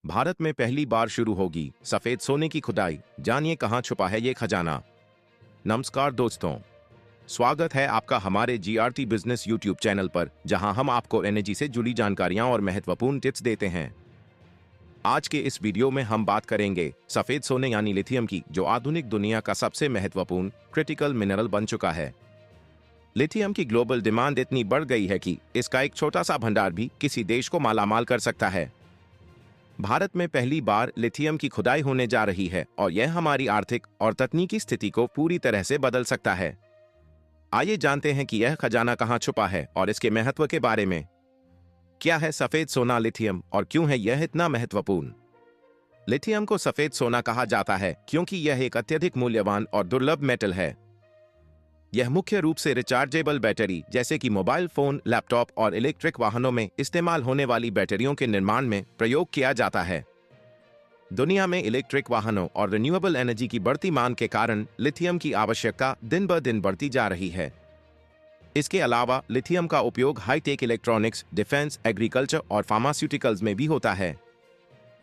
भारत में पहली बार शुरू होगी सफेद सोने की खुदाई। जानिए कहां छुपा है ये खजाना। नमस्कार दोस्तों, स्वागत है आपका हमारे जीआरटी बिजनेस यूट्यूब चैनल पर, जहां हम आपको एनर्जी से जुड़ी जानकारियां और महत्वपूर्ण टिप्स देते हैं। आज के इस वीडियो में हम बात करेंगे सफेद सोने यानी लिथियम की, जो आधुनिक दुनिया का सबसे महत्वपूर्ण क्रिटिकल मिनरल बन चुका है। लिथियम की ग्लोबल डिमांड इतनी बढ़ गई है कि इसका एक छोटा सा भंडार भी किसी देश को मालामाल कर सकता है। भारत में पहली बार लिथियम की खुदाई होने जा रही है और यह हमारी आर्थिक और तकनीकी स्थिति को पूरी तरह से बदल सकता है। आइए जानते हैं कि यह खजाना कहां छुपा है और इसके महत्व के बारे में। क्या है सफेद सोना लिथियम और क्यों है यह इतना महत्वपूर्ण? लिथियम को सफेद सोना कहा जाता है क्योंकि यह एक अत्यधिक मूल्यवान और दुर्लभ मेटल है। यह मुख्य रूप से रिचार्जेबल बैटरी जैसे कि मोबाइल फोन, लैपटॉप और इलेक्ट्रिक वाहनों में इस्तेमाल होने वाली बैटरियों के निर्माण में प्रयोग किया जाता है। दुनिया में इलेक्ट्रिक वाहनों और रिन्यूएबल एनर्जी की बढ़ती मांग के कारण लिथियम की आवश्यकता दिन ब दिन बढ़ती जा रही है। इसके अलावा लिथियम का उपयोग हाईटेक इलेक्ट्रॉनिक्स, डिफेंस, एग्रीकल्चर और फार्मास्यूटिकल्स में भी होता है।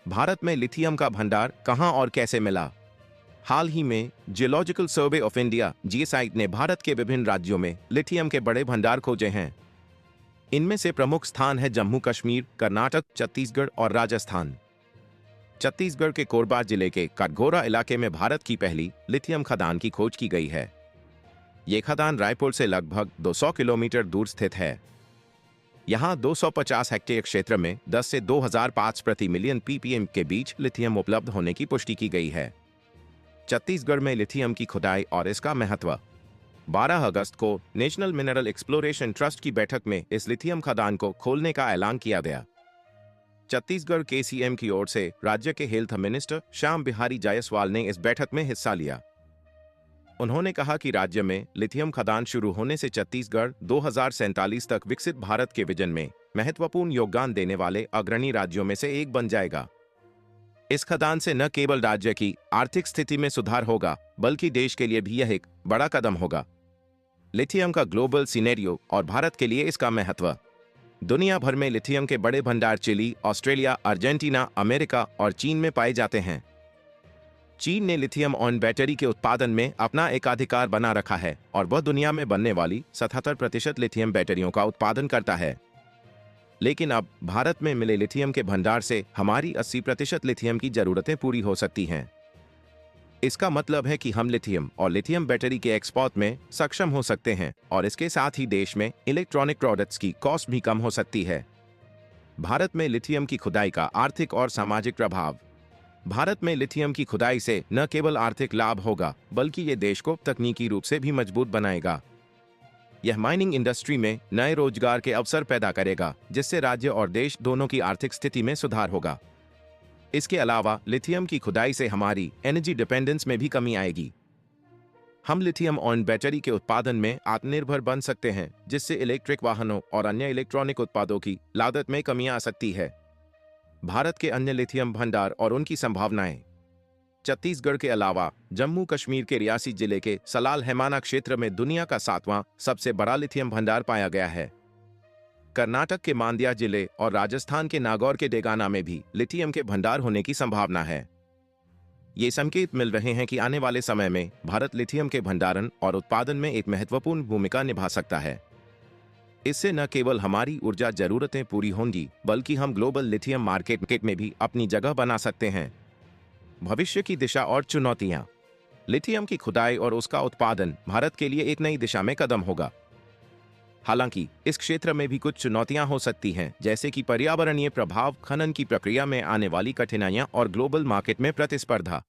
भारत में लिथियम का भंडार कहां और कैसे मिला? हाल ही में geological survey of India (GSI) ने भारत के विभिन्न राज्यों में लिथियम के बड़े भंडार खोजे हैं। इनमें से प्रमुख स्थान है जम्मू कश्मीर, कर्नाटक, छत्तीसगढ़ और राजस्थान। छत्तीसगढ़ के कोरबा जिले के काटघोरा इलाके में भारत की पहली लिथियम खदान की खोज की गई है। ये खदान रायपुर से लगभग 200 किलोमीटर दूर स्थित है। यहाँ 250 हेक्टेयर क्षेत्र में 10 से 2005 प्रति मिलियन ppm के बीच लिथियम उपलब्ध होने की पुष्टि की गई है। छत्तीसगढ़ में लिथियम की खुदाई और इसका महत्व। 12 अगस्त को नेशनल मिनरल एक्सप्लोरेशन ट्रस्ट की बैठक में इस लिथियम खदान को खोलने का ऐलान किया गया। छत्तीसगढ़ के सीएम की ओर से राज्य के हेल्थ मिनिस्टर श्याम बिहारी जायसवाल ने इस बैठक में हिस्सा लिया। उन्होंने कहा कि राज्य में लिथियम खदान शुरू होने से छत्तीसगढ़ 2047 तक विकसित भारत के विजन में महत्वपूर्ण योगदान देने वाले अग्रणी राज्यों में से एक बन जाएगा। इस खदान से न केवल राज्य की आर्थिक स्थिति में सुधार होगा, बल्कि देश के लिए भी यह एक बड़ा कदम होगा। लिथियम का ग्लोबल सिनेरियो और भारत के लिए इसका महत्व। दुनिया भर में लिथियम के बड़े भंडार चिली, ऑस्ट्रेलिया, अर्जेंटीना, अमेरिका और चीन में पाए जाते हैं। चीन ने लिथियम ऑन बैटरी के उत्पादन में अपना एकाधिकार बना रखा है और वह दुनिया में बनने वाली 77% लिथियम बैटरियों का उत्पादन करता है। लेकिन अब भारत में मिले लिथियम के भंडार से हमारी 80% लिथियम की जरूरतें पूरी हो सकती हैं। इसका मतलब है कि हम लिथियम और लिथियम बैटरी के एक्सपोर्ट में सक्षम हो सकते हैं और इसके साथ ही देश में इलेक्ट्रॉनिक प्रोडक्ट्स की कॉस्ट भी कम हो सकती है। भारत में लिथियम की खुदाई का आर्थिक और सामाजिक प्रभाव। भारत में लिथियम की खुदाई से न केवल आर्थिक लाभ होगा, बल्कि ये देश को तकनीकी रूप से भी मजबूत बनाएगा। यह माइनिंग इंडस्ट्री में नए रोजगार के अवसर पैदा करेगा, जिससे राज्य और देश दोनों की आर्थिक स्थिति में सुधार होगा। इसके अलावा लिथियम की खुदाई से हमारी एनर्जी डिपेंडेंस में भी कमी आएगी। हम लिथियम ऑन बैटरी के उत्पादन में आत्मनिर्भर बन सकते हैं, जिससे इलेक्ट्रिक वाहनों और अन्य इलेक्ट्रॉनिक उत्पादों की लागत में कमी आ सकती है। भारत के अन्य लिथियम भंडार और उनकी संभावनाएं। छत्तीसगढ़ के अलावा जम्मू कश्मीर के रियासी जिले के सलाल हैमाना क्षेत्र में दुनिया का 7वां सबसे बड़ा लिथियम भंडार पाया गया है। कर्नाटक के मांड्या जिले और राजस्थान के नागौर के डेगाना में भी लिथियम के भंडार होने की संभावना है। ये संकेत मिल रहे हैं कि आने वाले समय में भारत लिथियम के भंडारण और उत्पादन में एक महत्वपूर्ण भूमिका निभा सकता है। इससे न केवल हमारी ऊर्जा जरूरतें पूरी होंगी, बल्कि हम ग्लोबल लिथियम मार्केट में भी अपनी जगह बना सकते हैं। भविष्य की दिशा और चुनौतियां। लिथियम की खुदाई और उसका उत्पादन भारत के लिए एक नई दिशा में कदम होगा। हालांकि इस क्षेत्र में भी कुछ चुनौतियां हो सकती हैं, जैसे कि पर्यावरणीय प्रभाव, खनन की प्रक्रिया में आने वाली कठिनाइयां और ग्लोबल मार्केट में प्रतिस्पर्धा।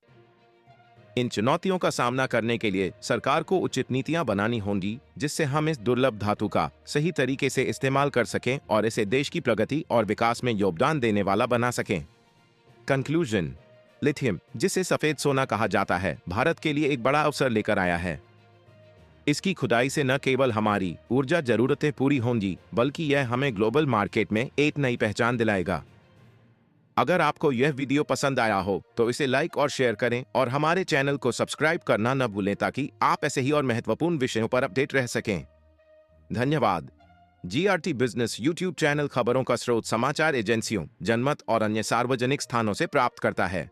इन चुनौतियों का सामना करने के लिए सरकार को उचित नीतियां बनानी होंगी, जिससे हम इस दुर्लभ धातु का सही तरीके से इस्तेमाल कर सकें और इसे देश की प्रगति और विकास में योगदान देने वाला बना सकें। कंक्लूजन। लिथियम, जिसे सफेद सोना कहा जाता है, भारत के लिए एक बड़ा अवसर लेकर आया है। इसकी खुदाई से न केवल हमारी ऊर्जा जरूरतें पूरी होंगी, बल्कि यह हमें ग्लोबल मार्केट में एक नई पहचान दिलाएगा। अगर आपको यह वीडियो पसंद आया हो तो इसे लाइक और शेयर करें और हमारे चैनल को सब्सक्राइब करना न भूलें, ताकि आप ऐसे ही और महत्वपूर्ण विषयों पर अपडेट रह सकें। धन्यवाद। जीआरटी बिजनेस यूट्यूब चैनल खबरों का स्रोत समाचार एजेंसियों, जनमत और अन्य सार्वजनिक स्थानों से प्राप्त करता है।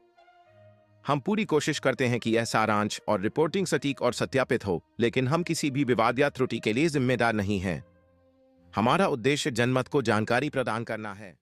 हम पूरी कोशिश करते हैं कि यह सारांश और रिपोर्टिंग सटीक और सत्यापित हो, लेकिन हम किसी भी विवाद या त्रुटि के लिए जिम्मेदार नहीं हैं। हमारा उद्देश्य जनमत को जानकारी प्रदान करना है।